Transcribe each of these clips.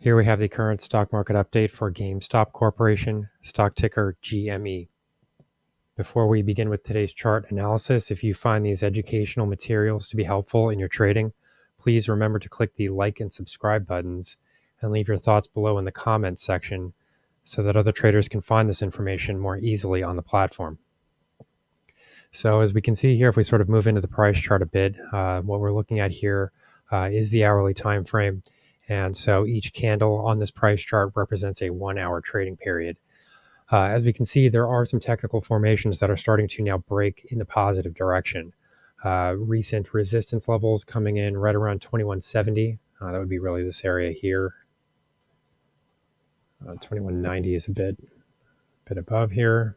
Here we have the current stock market update for GameStop Corporation, stock ticker GME. Before we begin with today's chart analysis, if you find these educational materials to be helpful in your trading, please remember to click the like and subscribe buttons and leave your thoughts below in the comments section so that other traders can find this information more easily on the platform. So as we can see here, if we sort of move into the price chart a bit, what we're looking at here is the hourly time frame. And so each candle on this price chart represents a 1 hour trading period. As we can see, there are some technical formations that are starting to now break in the positive direction. Recent resistance levels coming in right around 2170. That would be really this area here. 2190 is a bit above here.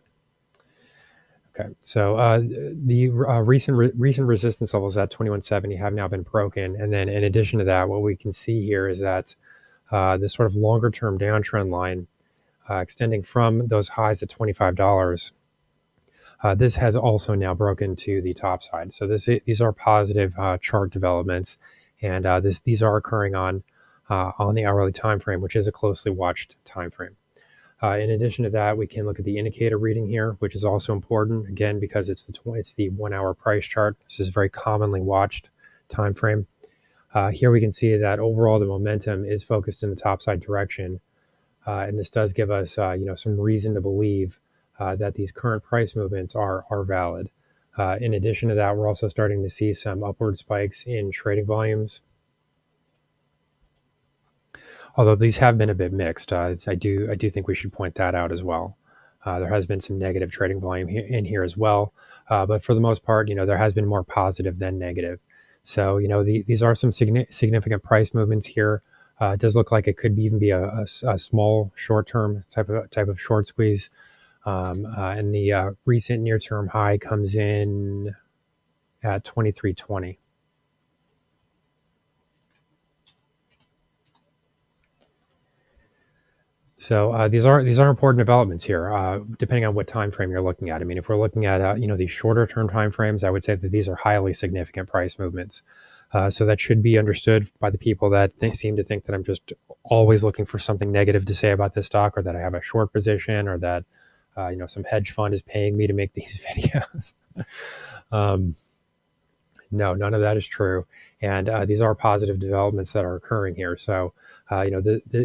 Okay, so the recent resistance levels at 2170 have now been broken. And then in addition to that, what we can see here is that this sort of longer term downtrend line extending from those highs at $25, this has also now broken to the top side. So these are positive chart developments, and these are occurring on the hourly time frame, which is a closely watched time frame. In addition to that, we can look at the indicator reading here, which is also important, again, because it's the 1 hour price chart. This is a very commonly watched time frame. Here we can see that overall the momentum is focused in the topside direction, and this does give us some reason to believe that these current price movements are valid. In addition to that, we're also starting to see some upward spikes in trading volumes, although these have been a bit mixed. I do think we should point that out as well. There has been some negative trading volume in here as well, but for the most part, there has been more positive than negative. So these are some significant price movements here. It does look like it could even be a small short-term type of short squeeze, and the recent near-term high comes in at 2320. So these are important developments here, depending on what time frame you're looking at. I mean, if we're looking at these shorter term time frames, I would say that these are highly significant price movements. So that should be understood by the people that seem to think that I'm just always looking for something negative to say about this stock, or that I have a short position, or that some hedge fund is paying me to make these videos. No, none of that is true, and these are positive developments that are occurring here. So,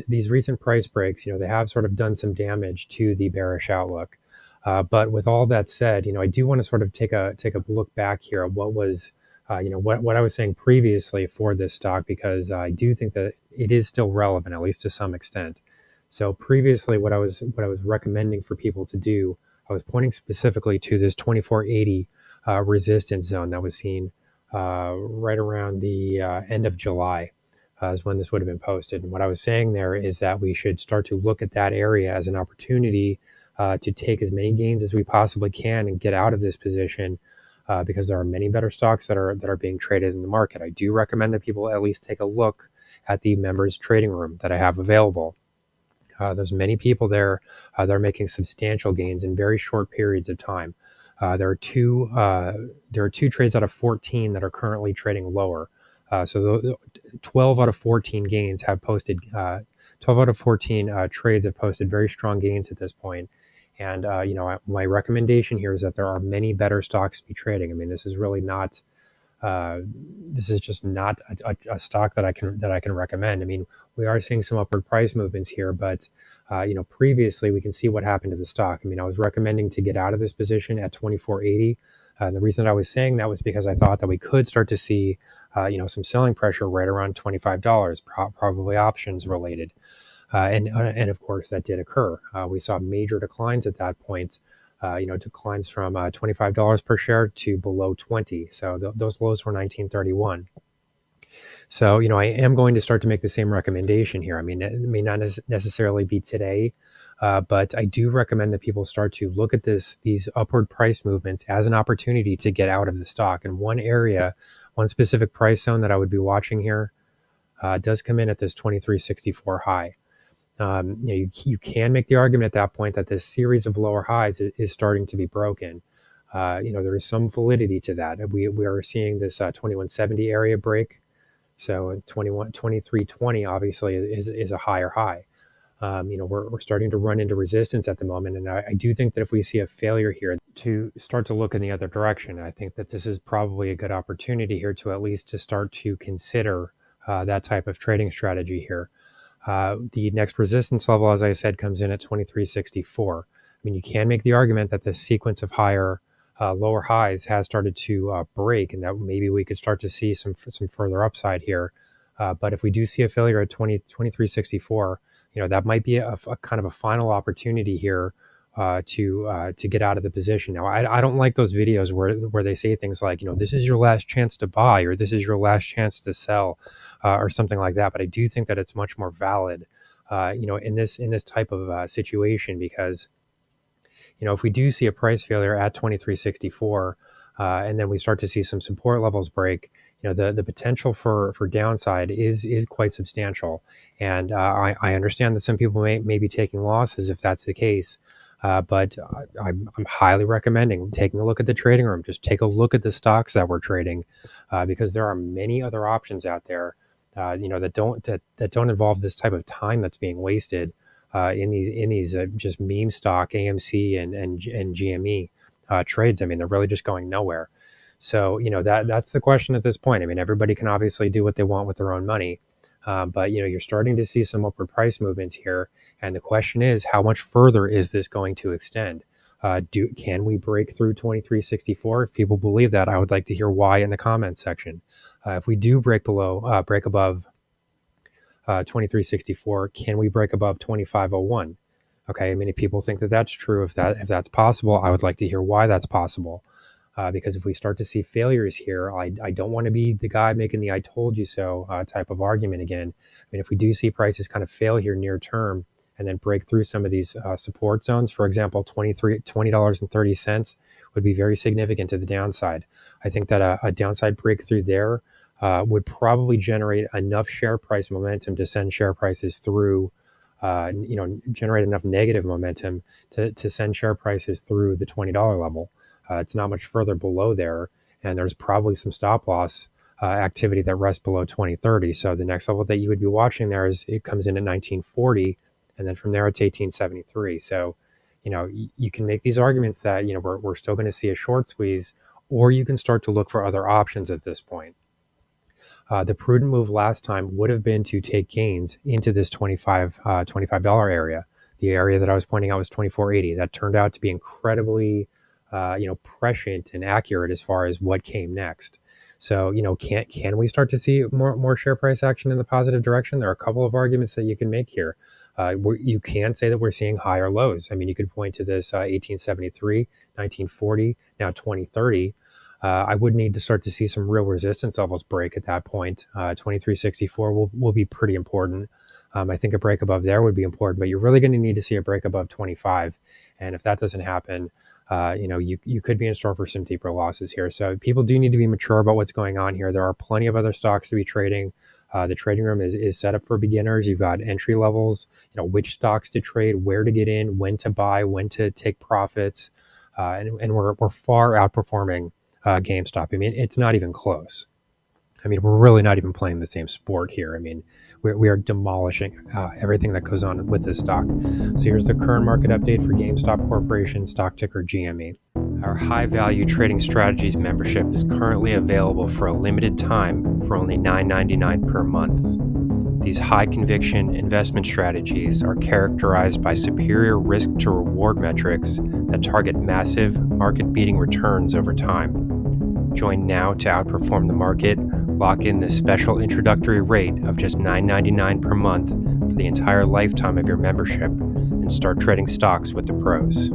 these recent price breaks, they have sort of done some damage to the bearish outlook. But with all that said, I do want to sort of take a look back here at what was, what I was saying previously for this stock, because I do think that it is still relevant, at least to some extent. So previously, what I was recommending for people to do, I was pointing specifically to this 2480 resistance zone that was seen right around the end of July is when this would have been posted. And what I was saying there is that we should start to look at that area as an opportunity to take as many gains as we possibly can and get out of this position, because there are many better stocks that are being traded in the market. I do recommend that people at least take a look at the members trading room that I have available. There's many people there that are making substantial gains in very short periods of time. There are two trades out of 14 that are currently trading lower. So 12 out of 14 gains have posted. 12 out of 14 trades have posted very strong gains at this point. And my recommendation here is that there are many better stocks to be trading. I mean, this is really not. This is just not a stock that I can recommend. I mean, we are seeing some upward price movements here, but previously we can see what happened to the stock. I mean, I was recommending to get out of this position at 2480. And the reason that I was saying that was because I thought that we could start to see, some selling pressure right around $25, probably options related. And of course that did occur. We saw major declines at that point. Declines from $25 per share to below 20. So those lows were 1931. So, I am going to start to make the same recommendation here. I mean, it may not necessarily be today, but I do recommend that people start to look at these upward price movements as an opportunity to get out of the stock. And one specific price zone that I would be watching here does come in at this 2364 high. You can make the argument at that point that this series of lower highs is starting to be broken. There is some validity to that. We are seeing this 2170 area break. So 2320 obviously is a higher high. We're starting to run into resistance at the moment. And I do think that if we see a failure here to start to look in the other direction, I think that this is probably a good opportunity here to at least to start to consider that type of trading strategy here. The next resistance level, as I said, comes in at 2364. I mean, you can make the argument that this sequence of lower highs has started to break, and that maybe we could start to see some further upside here. But if we do see a failure at 2364, that might be a kind of a final opportunity here to get out of the position. Now, I don't like those videos where they say things like, this is your last chance to buy, or this is your last chance to sell, or something like that. But I do think that it's much more valid, in this type of situation, because if we do see a price failure at 2364, and then we start to see some support levels break, the potential for downside is quite substantial. And I understand that some people may be taking losses if that's the case. But I'm highly recommending taking a look at the trading room. Just take a look at the stocks that we're trading, because there are many other options out there, that don't involve this type of time that's being wasted in these just meme stock AMC and GME trades. I mean, they're really just going nowhere. So that's the question at this point. I mean, everybody can obviously do what they want with their own money, but you're starting to see some upward price movements here, and the question is, how much further is this going to extend? Can we break through 2364? If people believe that, I would like to hear why in the comments section. If we do break above 2364, can we break above 2501? Okay, I mean, if people think that that's true, if that's possible, I would like to hear why that's possible. Because if we start to see failures here, I don't want to be the guy making the "I told you so" type of argument again. I mean, if we do see prices kind of fail here near term and then break through some of these support zones, for example, $20.30 would be very significant to the downside. I think that a downside breakthrough there would probably generate enough share price momentum to send share prices through, generate enough negative momentum to send share prices through the $20 level. It's not much further below there, and there's probably some stop loss activity that rests below 2030. So the next level that you would be watching there it comes in at 1940, and then from there it's 1873. So, you can make these arguments that we're still going to see a short squeeze, or you can start to look for other options at this point. The prudent move last time would have been to take gains into this $25 area. The area that I was pointing out was 2480. That turned out to be incredibly prescient and accurate as far as what came next. So, can we start to see more share price action in the positive direction? There are a couple of arguments that you can make here. You can say that we're seeing higher lows. I mean, you could point to this 1873, 1940, now 2030. I would need to start to see some real resistance levels break at that point. 2364 will be pretty important. I think a break above there would be important, but you're really going to need to see a break above 25. And if that doesn't happen, you could be in store for some deeper losses here. So people do need to be mature about what's going on here. There are plenty of other stocks to be trading. The trading room is set up for beginners. You've got entry levels, which stocks to trade, where to get in, when to buy, when to take profits. And we're far outperforming GameStop. I mean, it's not even close. I mean, we're really not even playing the same sport here. I mean, we are demolishing everything that goes on with this stock. So here's the current market update for GameStop Corporation, stock ticker GME. Our high value trading strategies membership is currently available for a limited time for only $9.99 per month. These high conviction investment strategies are characterized by superior risk to reward metrics that target massive market beating returns over time. Join now to outperform the market. Lock in this special introductory rate of just $9.99 per month for the entire lifetime of your membership and start trading stocks with the pros.